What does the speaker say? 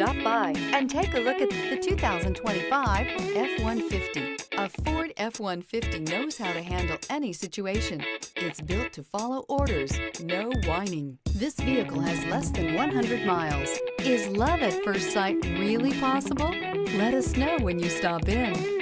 Stop by and take a look at the 2025 F-150. A Ford F-150 knows how to handle any situation. It's built to follow orders, no whining. This vehicle has less than 100 miles. Is love at first sight really possible? Let us know when you stop in.